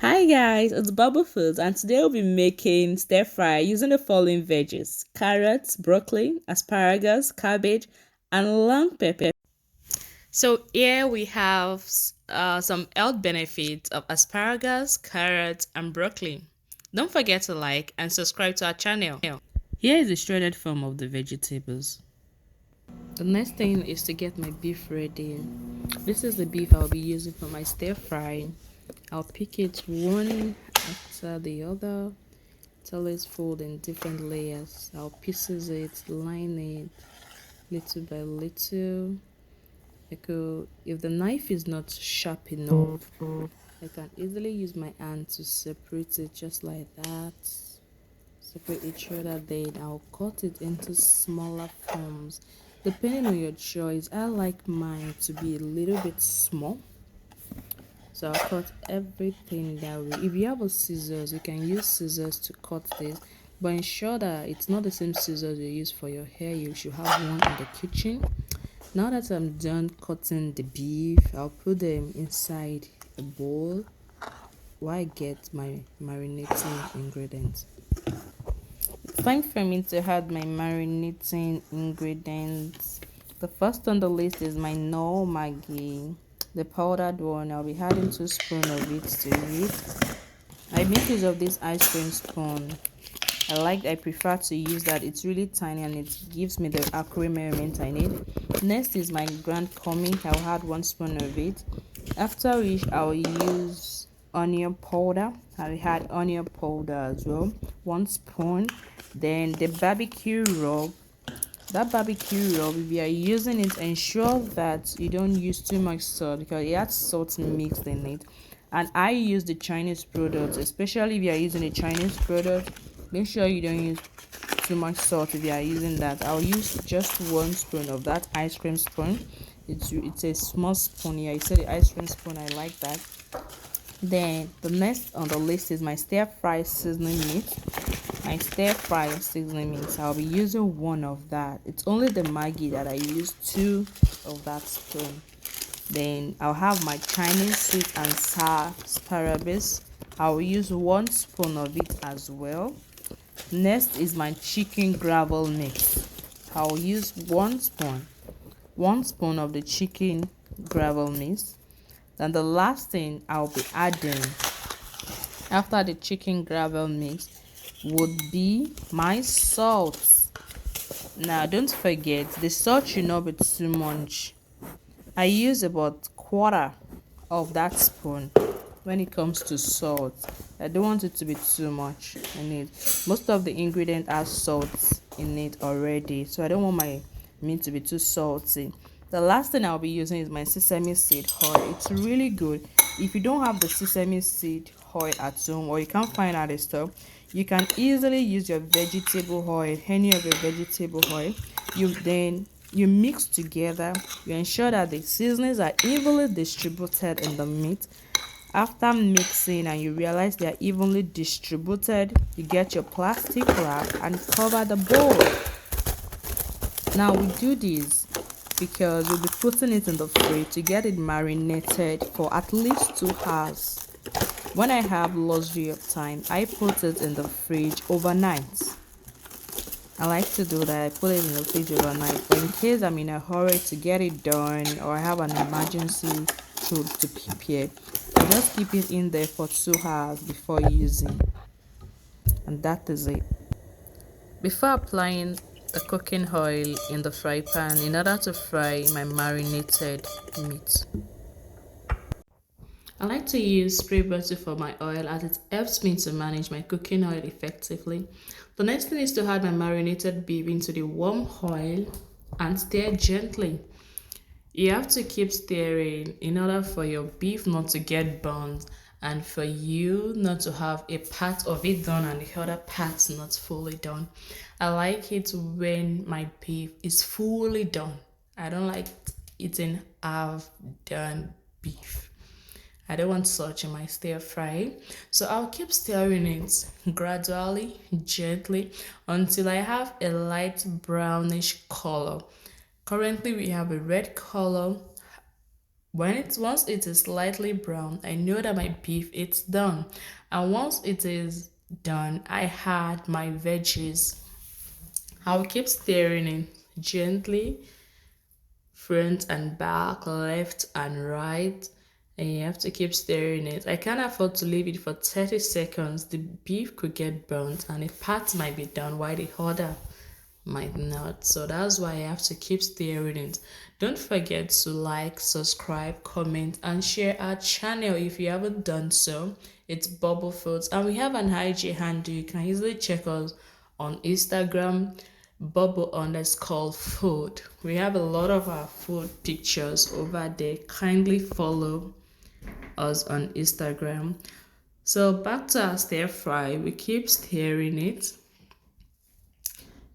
Hi guys, it's Bubble Foods and today we'll be making stir fry using the following veggies: carrots, broccoli, asparagus, cabbage, and long pepper. So here we have some health benefits of asparagus, carrots, and broccoli. Don't forget to like and subscribe to our channel. Here is the shredded form of the vegetables. The next thing is to get my beef ready. This is the beef I'll be using for my stir fry. I'll pick it one after the other till it's fold in different layers. I'll pieces it, line it little by little. If the knife is not sharp enough, I can easily use my hand to separate it just like that. Separate each other, then I'll cut it into smaller forms. Depending on your choice, I like mine to be a little bit small. So I'll cut everything that way. If you have a scissors, you can use scissors to cut this, but ensure that it's not the same scissors you use for your hair. You should have one in the kitchen. Now that I'm done cutting the beef, I'll put them inside a bowl while I get my marinating ingredients. It's time for me to add my marinating ingredients. The first on the list is my Knorr Maggi, the powdered one. I'll be adding 2 spoons of it to it. I make use of this ice cream spoon. I prefer to use that. It's really tiny and it gives me the accurate measurement I need. Next is my ground cumin. I'll add 1 spoon of it. After which I'll use onion powder. I'll add onion powder as well, 1 spoon. Then the barbecue rub. That barbecue rub, if you are using it, ensure that you don't use too much salt because it has salt mixed in it. And I use the Chinese products, especially if you are using a Chinese product. Make sure you don't use too much salt if you are using that. I'll use just 1 spoon of that ice cream spoon. It's a small spoon here. I said the ice cream spoon. I like that. Then the next on the list is my stir fry seasoning mix. My stir fry seasoning mix. I'll be using 1 of that. It's only the Maggi that I use 2 of that spoon. Then I'll have my Chinese sweet and sour Spareribs. I'll use 1 spoon of it as well. Next is my chicken gravel mix. I'll use 1 spoon. 1 spoon of the chicken gravel mix. Then the last thing I'll be adding after the chicken gravel mix would be my salt. Now don't forget the salt should not be too much. I use about 1/4 of that spoon when it comes to salt. I don't want it to be too much in it. Most of the ingredient has salt in it already, so I don't want my meat to be too salty. The last thing I'll be using is my sesame seed oil. It's really good. If you don't have the sesame seed oil at home or you can't find at a store, you can easily use your vegetable oil, any of your vegetable oil. You mix together. You ensure that the seasonings are evenly distributed in the meat. After mixing and you realize they are evenly distributed, you get your plastic wrap and cover the bowl. Now we do this because we'll be putting it in the fridge to get it marinated for at least 2 hours. When I have luxury of time, I put it in the fridge overnight. I like to do that. I put it in the fridge overnight, but in case I'm in a hurry to get it done or I have an emergency to prepare, I just keep it in there for 2 hours before using, and that is it. Before applying the cooking oil in the fry pan in order to fry my marinated meat, I like to use spray bottle for my oil as it helps me to manage my cooking oil effectively. The next thing is to add my marinated beef into the warm oil and stir gently. You have to keep stirring in order for your beef not to get burnt and for you not to have a part of it done and the other parts not fully done. I like it when my beef is fully done. I don't like eating half done beef. I don't want such in my stir fry. So I'll keep stirring it gradually, gently, until I have a light brownish color. Currently we have a red color. Once it is slightly brown, I know that my beef it's done. And once it is done, I add my veggies. I'll keep stirring it gently, front and back, left and right, and you have to keep stirring it. I can't afford to leave it for 30 seconds. The beef could get burnt and a part might be done while the other might not. So that's why I have to keep stirring it. Don't forget to like, subscribe, comment, and share our channel if you haven't done so. It's Bubble Foods, and we have an IG handle. You can easily check us on Instagram, bubble_food. We have a lot of our food pictures over there. Kindly follow us on Instagram. So back to our stir fry. We keep stirring it.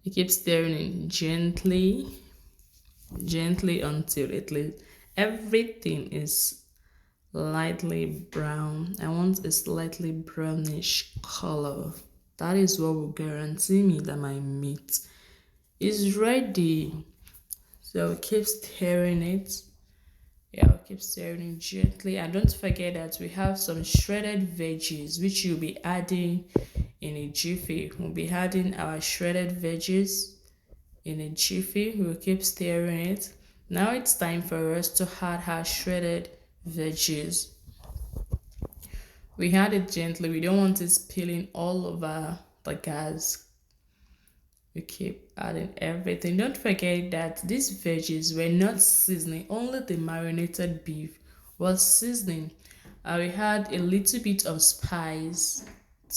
You keep stirring it gently until everything is lightly brown. I want a slightly brownish color. That is what will guarantee me that my meat is ready. So keep stirring it. Yeah, I'll keep stirring it gently. And don't forget that we have some shredded veggies which you'll be adding in a jiffy. We'll be adding our shredded veggies in a jiffy. We'll keep stirring it. Now it's time for us to add our shredded veggies. We add it gently. We don't want it spilling all over the gas. We keep adding everything. Don't forget that these veggies were not seasoning. Only the marinated beef was seasoning. I will add a little bit of spice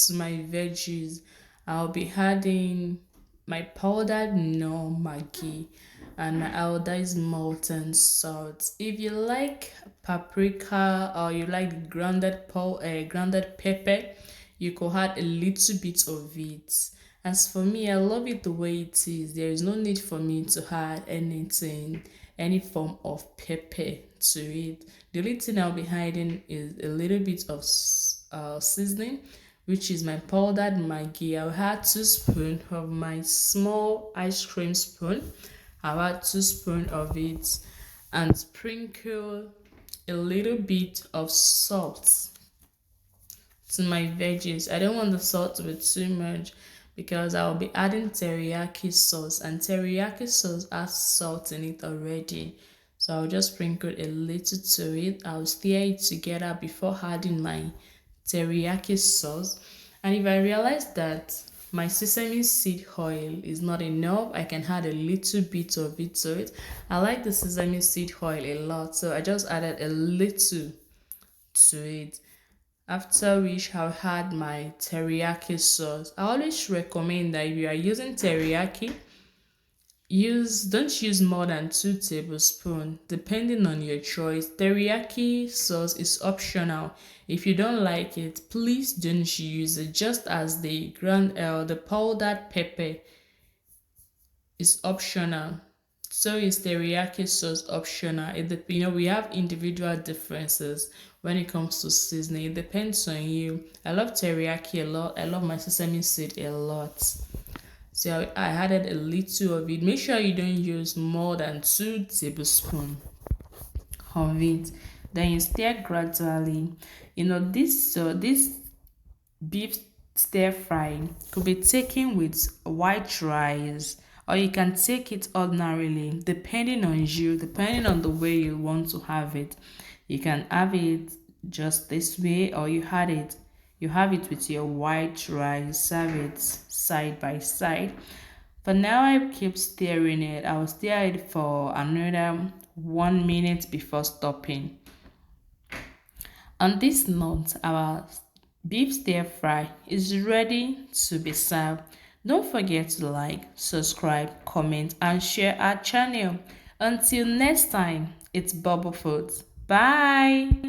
to my veggies. I'll be adding my powdered knorr Maggi and my iodized molten salt. If you like paprika or you like grounded pepper, you could add a little bit of it. As for me, I love it the way it is. There is no need for me to add anything, any form of pepper to it. The only thing I'll be adding is a little bit of seasoning, which is my powdered Maggi. I'll add 2 spoons of my small ice cream spoon. I'll add 2 spoons of it and sprinkle a little bit of salt to my veggies. I don't want the salt to be too much because I'll be adding teriyaki sauce, and teriyaki sauce has salt in it already. So I'll just sprinkle a little to it. I'll stir it together before adding my teriyaki sauce. And if I realize that my sesame seed oil is not enough, I can add a little bit of it to it. I like the sesame seed oil a lot, so I just added a little to it. After which I'll add my teriyaki sauce. I always recommend that if you are using teriyaki, don't use more than 2 tablespoons depending on your choice. Teriyaki sauce is optional. If you don't like it, please don't use it, just as the powdered pepper is optional. So is teriyaki sauce optional. We have individual differences when it comes to seasoning. It depends on you. I love teriyaki a lot. I love my sesame seed a lot. So I added a little of it. Make sure you don't use more than 2 tablespoons of it. Then you stir gradually. This beef stir fry could be taken with white rice, or you can take it ordinarily depending on you, depending on the way you want to have it. You can have it just this way, or you have it with your white rice. Serve it side by side. For now, I keep stirring it. I'll stir it for another 1 minute before stopping. On this note, our beef stir fry is ready to be served. Don't forget to like, subscribe, comment, and share our channel. Until next time, it's Bubble Foods. Bye!